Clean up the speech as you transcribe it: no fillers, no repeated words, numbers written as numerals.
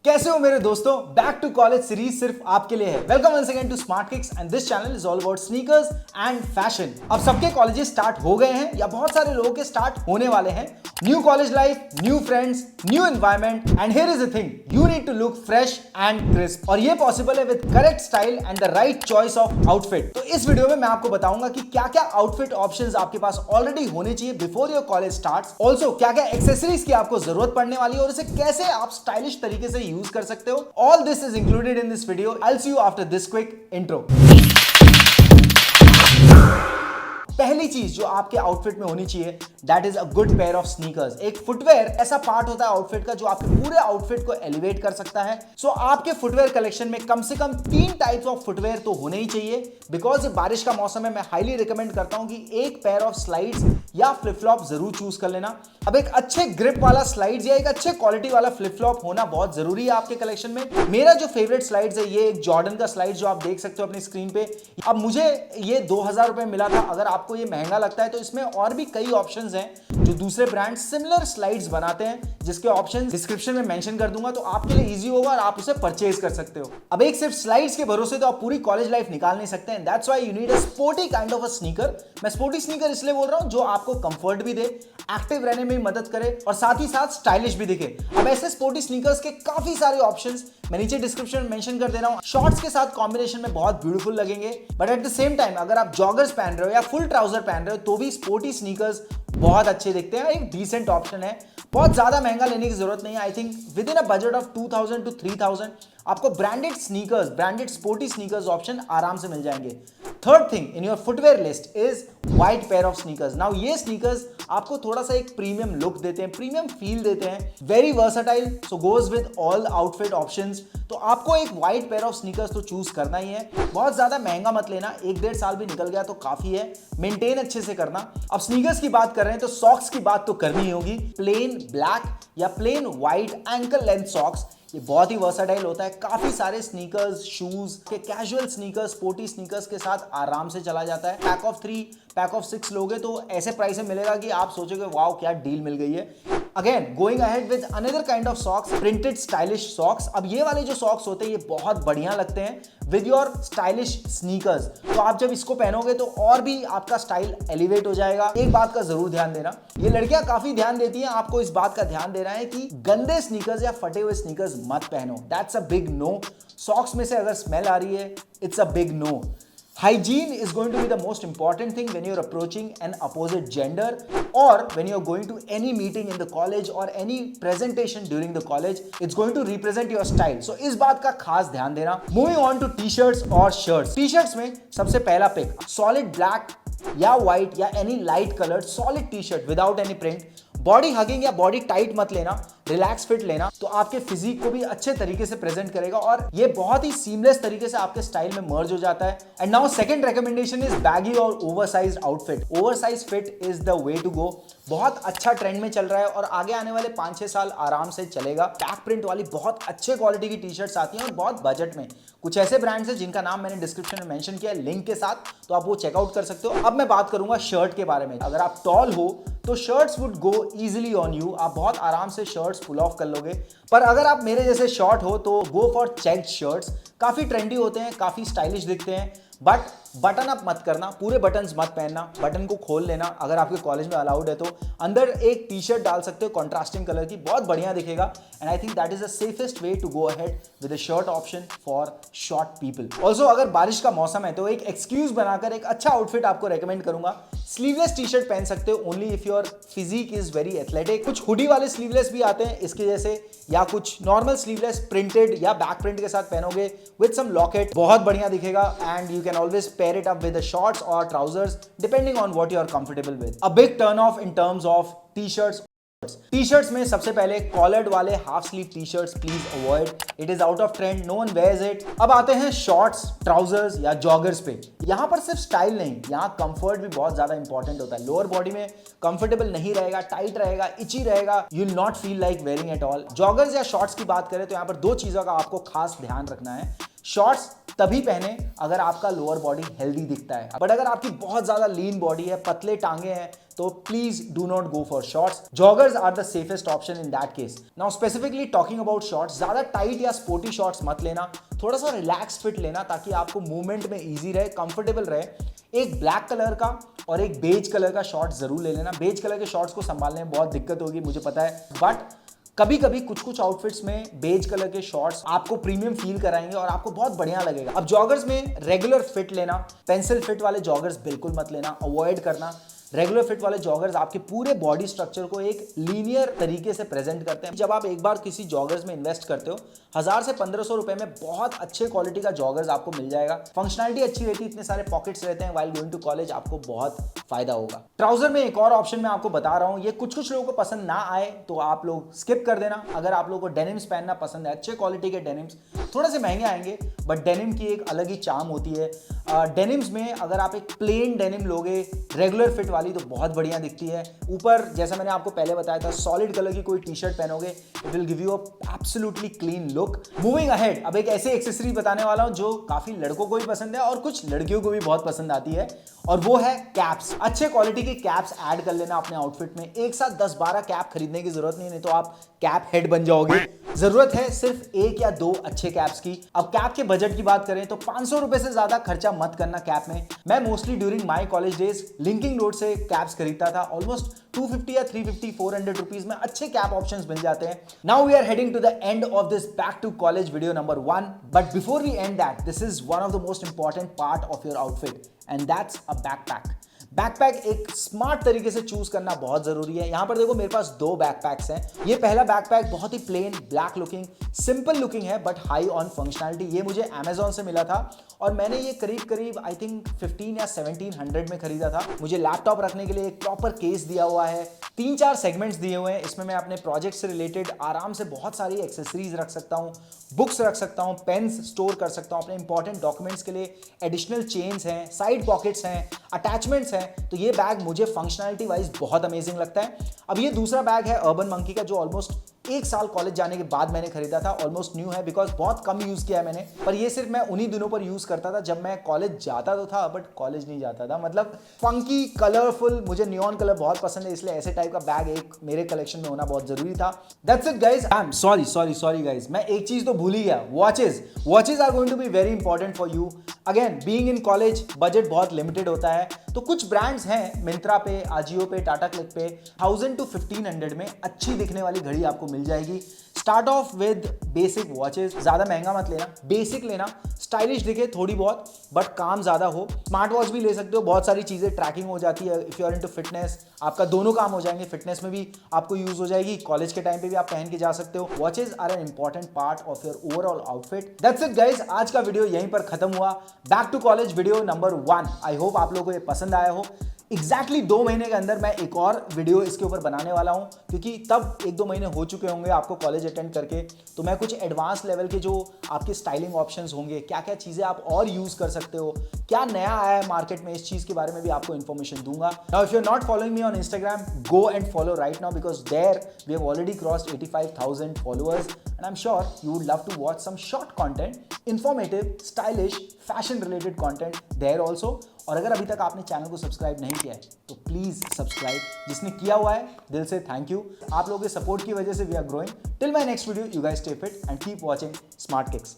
कैसे हो मेरे दोस्तों? बैक टू कॉलेज सीरीज सिर्फ आपके लिए है। Welcome once again to smart kicks and this channel is all about sneakers and fashion. अब सबके कॉलेजेस स्टार्ट हो गए हैं या बहुत सारे लोगों के स्टार्ट होने वाले हैं। New college life, new friends, new environment and here is the thing, you need to look fresh and crisp. और ये पॉसिबल है with correct style and the right choice of outfit. तो इस वीडियो में मैं आपको बताऊंगा कि क्या क्या आउटफिट ऑप्शंस आपके पास ऑलरेडी होने चाहिए before your college starts. Also क्या क्या एक्सेसरीज की आपको जरूरत पड़ने वाली है और इसे कैसे आप स्टाइलिश तरीके से यूज कर सकते हो। All this is included in this video. I'll see you after this quick intro. पहली चीज जो आपके आउटफिट में होनी चाहिए that is a good pair of sneakers. एक फुटवेयर ऐसा पार्ट होता है आउटफिट का जो आपके पूरे आउटफिट को एलिवेट कर सकता है। सो आपके फुटवेयर कलेक्शन में कम से कम 3 टाइप्स ऑफ फुटवेयर तो होने ही चाहिए। बिकॉज ये बारिश का मौसम है, मैं हाईली रिकमेंड करता हूं कि एक पेयर ऑफ स्लाइड्स या फ्लिप फ्लॉप जरूर चूज कर लेना। अब एक अच्छे ग्रिप वाला स्लाइड्स या एक अच्छे क्वालिटी वाला फ्लिप फ्लॉप होना बहुत जरूरी है आपके कलेक्शन में। मेरा जो फेवरेट स्लाइड्स है ये एक जॉर्डन का स्लाइड जो आप देख सकते हो अपनी स्क्रीन पे। अब मुझे ये 2000 रुपए मिला था। अगर आपको ये महंगा लगता है तो इसमें और भी कई ऑप्शंस हैं जो दूसरे ब्रांड सिमिलर स्लाइड्स बनाते हैं, जिसके ऑप्शंस डिस्क्रिप्शन में मेंशन कर दूंगा, तो आपके लिए इजी होगा और आप उसे परचेज कर सकते हो। अब एक सिर्फ स्लाइड्स के भरोसे तो आप पूरी कॉलेज लाइफ निकाल नहीं सकते हैं। That's why you need a sporty kind of a sneaker. मैं स्पोर्टी स्नीकर इसलिए बोल रहा हूं जो आपको कंफर्ट भी दे, एक्टिव रहने में मदद करे और साथ ही साथ स्टाइलिश भी दिखे। अब ऐसे स्पोर्टी स्नीकर्स के काफी सारे ऑप्शंस मैं नीचे डिस्क्रिप्शन में मेंशन कर दे रहा हूं। शॉर्ट्स के साथ कॉम्बिनेशन में बहुत ब्यूटीफुल लगेंगे, but at the same time अगर आप जॉगर्स पहन रहे हो या फुल ट्राउजर पहन रहे हो तो भी स्पोर्टी स्नीकर्स बहुत अच्छे दिखते हैं। एक डिसेंट ऑप्शन है, बहुत ज्यादा महंगा लेने की जरूरत नहीं है। I think with in a budget of 2000 to 3000 आपको branded sneakers, branded sporty sneakers option आराम से मिल जाएंगे। Third thing in your footwear list is white pair of sneakers. Now ये स्नीकर्स आपको थोड़ा सा एक प्रीमियम लुक देते हैं, प्रीमियम फील देते हैं, very versatile, so goes with all outfit options. तो आपको एक वाइट पेयर ऑफ स्नीकर्स तो चूज करना ही है। बहुत ज्यादा महंगा मत लेना, 1-1.5 साल भी निकल गया तो काफी है। मेंटेन अच्छे से करना। अब स्नीकर्स की बात कर रहे हैं तो सॉक्स की बात तो करनी ही होगी। प्लेन ब्लैक या plain white ankle length socks ये बहुत ही वर्सेटाइल होता है। काफी सारे स्नीकर्स, शूज के कैजुअल स्नीकर्स, स्पोर्टी स्नीकर्स के साथ आराम से चला जाता है। पैक ऑफ 3, पैक ऑफ 6 लोगे तो ऐसे प्राइस में मिलेगा कि आप सोचोगे वाओ क्या डील मिल गई है। Again going ahead with another kind of socks, printed stylish socks. अब ये वाले जो सॉक्स होते हैं ये बहुत बढ़िया लगते हैं विद योर स्टाइलिश स्नीकर्स। तो आप जब इसको पहनोगे तो और भी आपका स्टाइल एलिवेट हो जाएगा। एक बात का जरूर ध्यान देना, ये लड़कियां काफी ध्यान देती हैं, आपको इस बात का ध्यान देना है कि गंदे स्नीकर्स या फटे हुए स्नीकर्स मत पहनो। That's a big no. Socks में से अगर स्मेल आ रही है it's a big no. Hygiene is going to be the most important thing when you're approaching an opposite gender or when you're going to any meeting in the college or any presentation during the college. It's going to represent your style. So इस बात का खास ध्यान देना। Moving on to t-shirts और shirts. T-shirts में सबसे पहला पिक solid black या white या any light colored solid t-shirt without any print. Body hugging या बॉडी टाइट मत लेना, रिलैक्स फिट लेना, तो आपके फिजिक को भी अच्छे तरीके से प्रेजेंट करेगा और ये बहुत ही सीमलेस तरीके से आपके स्टाइल में मर्ज हो जाता है। And now second recommendation is baggy और oversized outfit. Oversize fit is the way to go. बहुत अच्छा ट्रेंड में चल रहा है और आगे आने वाले 5-6 साल आराम से चलेगा। बैक प्रिंट वाली बहुत अच्छे क्वालिटी की टी शर्ट्स आती हैं और बहुत बजट में। कुछ ऐसे ब्रांड्स हैं जिनका नाम मैंने डिस्क्रिप्शन में मेंशन किया है लिंक के साथ, तो आप वो चेकआउट कर सकते हो। अब मैं बात करूंगा शर्ट के बारे में। अगर आप टॉल हो तो shirts would go easily on you, आप बहुत आराम से शर्ट्स पुल ऑफ कर लोगे। पर अगर आप मेरे जैसे शॉर्ट हो तो गो फॉर चेक्ड शर्ट्स। काफी ट्रेंडी होते हैं, काफी स्टाइलिश दिखते हैं, बट बटन अप मत करना, पूरे बटन्स मत पहनना, बटन को खोल लेना। अगर आपके कॉलेज में अलाउड है तो अंदर एक टी शर्ट डाल सकते हो कॉन्ट्रास्टिंग कलर की, बहुत बढ़िया दिखेगा। And I think that is the safest way to go ahead with a shirt option for short people. Also अगर बारिश का मौसम है तो एक एक्सक्यूज बनाकर एक अच्छा आउटफिट आपको रेकमेंड करूंगा। स्लीवलेस टी शर्ट पहन सकते हो only if your physique is very athletic. कुछ हुडी वाले स्लीवलेस भी आते हैं इसके जैसे, या कुछ नॉर्मल स्लीवलेस प्रिंटेड या बैक प्रिंट के साथ पहनोगे विद सम लॉकेट, बहुत बढ़िया दिखेगा। And you can always pair it up with the shorts or trousers depending on what you are comfortable with. A big turn off in terms of t-shirts. T-shirts में सबसे पहले collared वाले half sleeve t-shirts please avoid, it is out of trend, no one wears it. अब आते हैं shorts, trousers या joggers पे। यहां पर सिर्फ स्टाइल नहीं, यहां कंफर्ट भी बहुत ज्यादा इंपॉर्टेंट होता है। लोअर बॉडी में कंफर्टेबल नहीं रहेगा, टाइट रहेगा, इची रहेगा, you will not feel like wearing at all. Joggers या शॉर्ट्स की बात करें तो यहां पर 2 चीजों का आपको खास ध्यान रखना है। शॉर्ट्स तभी पहने अगर आपका लोअर बॉडी हेल्दी दिखता है। बट अगर आपकी बहुत ज्यादा लीन बॉडी है, पतले टांगे हैं, तो please do not go for shorts. Joggers are the safest option in that case. Now specifically talking about shorts, ज्यादा टाइट या स्पोर्टी शॉर्ट्स मत लेना, थोड़ा सा रिलैक्स फिट लेना ताकि आपको मूवमेंट में इजी रहे, कंफर्टेबल रहे। एक ब्लैक कलर का और एक बेज कलर का शॉर्ट्स जरूर ले लेना। बेज कलर के शॉर्ट्स को संभालने में बहुत दिक्कत होगी, मुझे पता है, बट कभी कभी कुछ आउटफिट्स में बेज कलर के शॉर्ट्स आपको प्रीमियम फील कराएंगे और आपको बहुत बढ़िया लगेगा। अब जॉगर्स में रेगुलर फिट लेना, पेंसिल फिट वाले जॉगर्स बिल्कुल मत लेना, अवॉइड करना। रेगुलर फिट वाले जॉगर्स आपके पूरे बॉडी स्ट्रक्चर को एक लीनियर तरीके से प्रेजेंट करते हैं। जब आप एक बार किसी जॉगर्स में इन्वेस्ट करते हो, 1000 से 1500 रुपए में बहुत अच्छे क्वालिटी का जॉगर्स आपको मिल जाएगा। फंक्शनलिटी अच्छी रहती है, इतने सारे पॉकेट्स रहते हैं, व्हाइल गोइंग टू कॉलेज आपको बहुत फायदा होगा। ट्राउजर में एक और ऑप्शन मैं आपको बता रहा हूं, ये कुछ लोगों को पसंद ना आए तो आप लोग स्किप कर देना। अगर आप लोगों को डेनिम्स पहनना पसंद है, अच्छे क्वालिटी के डेनिम्स, थोड़े से महंगे आएंगे बट डेनिम की एक अलग ही चार्म होती है। डेनिम्स में अगर आप एक प्लेन डेनिम लोगे रेगुलर फिट वाली तो बहुत बढ़िया दिखती है। ऊपर जैसा मैंने आपको पहले बताया था, सॉलिड कलर की कोई टी शर्ट पहनोगे, it will give you a absolutely clean look. Moving ahead, अब एक ऐसे एक्सेसरी बताने वाला हूं जो काफी लड़कों को भी पसंद है और कुछ लड़कियों को भी बहुत पसंद आती है, और वो है कैप्स। अच्छे क्वालिटी के कैप्स ऐड कर लेना अपने आउटफिट में। एक साथ 10-12 कैप खरीदने की जरूरत नहीं तो आप कैप हेड बन जाओगे। जरूरत है सिर्फ 1 या 2 अच्छे कैप्स की। अब कैप के बजट की बात करें तो 500 रुपए से ज्यादा खर्चा मत करना कैप में। मैं mostly during my college days linking road से कैप्स खरीदता था। ऑलमोस्ट 250 या 350 400 रुपीज में अच्छे कैप ऑप्शंस मिल जाते हैं। Now we are heading to the end of this back to college video number 1, but before we end that, this is one of the most important part of your outfit and that's a backpack. Backpack एक smart तरीके से choose करना बहुत जरूरी है। यहां पर देखो मेरे पास 2 बैकपैक्स हैं। ये पहला बैकपैक बहुत ही plain black looking, simple looking है बट हाई ऑन फंक्शनलिटी। ये मुझे Amazon से मिला था और मैंने ये करीब आई थिंक 15 या 1700 में खरीदा था। मुझे लैपटॉप रखने के लिए एक प्रॉपर केस दिया हुआ है, 3-4 सेगमेंट्स दिए हुए हैं। इसमें मैं अपने प्रोजेक्ट से रिलेटेड आराम से बहुत सारी एक्सेसरीज रख सकता हूँ, बुक्स रख सकता हूँ, पेन्स स्टोर कर सकता हूँ, अपने इंपॉर्टेंट डॉक्यूमेंट्स के लिए एडिशनल चेन्स हैं, साइड पॉकेट्स हैं, अटैचमेंट्स हैं। तो ये बैग मुझे फंक्शनलिटी वाइज बहुत अमेजिंग लगता है। अब ये दूसरा बैग है अर्बन मंकी का, जो ऑलमोस्ट 1 साल कॉलेज जाने के बाद मैंने खरीदा था। ऑलमोस्ट न्यू है बिकॉज बहुत कम यूज किया है मैंने, पर ये सिर्फ मैं उन्हीं दिनों पर यूज करता था जब मैं कॉलेज जाता तो था बट कॉलेज नहीं जाता था। मतलब फंकी, कलरफुल, मुझे नियॉन कलर बहुत पसंद है, इसलिए ऐसे टाइप का बैग एक मेरे कलेक्शन में होना बहुत जरूरी था। That's it guys. I am sorry guys, मैं एक चीज तो भूल ही गया, watches are going to be very important for you. Again being in college budget बहुत लिमिटेड होता है, तो कुछ ब्रांड्स हैं मिंत्रा पे, आजियो पे, टाटा क्लिक पे 1000 to 1500 में अच्छी दिखने वाली घड़ी आपको मिल जाएगी। Start of with basic watches, ज्यादा महंगा मत लेना, बेसिक लेना, स्टाइलिश दिखे थोड़ी बहुत बट काम ज्यादा हो। स्मार्ट वॉच भी ले सकते हो, बहुत सारी चीजें ट्रैकिंग हो जाती है। If you are into fitness, आपका दोनों काम हो जाएंगे, फिटनेस में भी आपको यूज हो जाएगी, कॉलेज के टाइम पे भी आप पहन के जा सकते हो। Watches are an important part of your overall outfit. That's it guys, आज का वीडियो यहीं पर खत्म हुआ। Back to college video number 1, I hope आप लोगों को ये पसंद आया हो। एग्जैक्टली 2 महीने के अंदर मैं एक और वीडियो इसके ऊपर बनाने वाला हूं, क्योंकि तब 1-2 महीने हो चुके होंगे आपको कॉलेज अटेंड करके, तो मैं कुछ एडवांस लेवल के जो आपके स्टाइलिंग ऑप्शंस होंगे, क्या क्या चीजें आप और यूज कर सकते हो, क्या नया आया है मार्केट में, इस चीज के बारे में भी आपको इन्फॉर्मेशन दूंगा। Now if you are not following me on Instagram, go and follow right now because there we have already crossed 85,000 followers and I'm sure you would love to watch some short content, informative, stylish, fashion related content there also। और अगर अभी तक आपने channel को subscribe नहीं किया है तो प्लीज सब्सक्राइब। जिसने किया हुआ है दिल से थैंक यू। आप लोगों के सपोर्ट की वजह से we are growing. Till my next video, you guys stay fit and keep watching Smart kicks.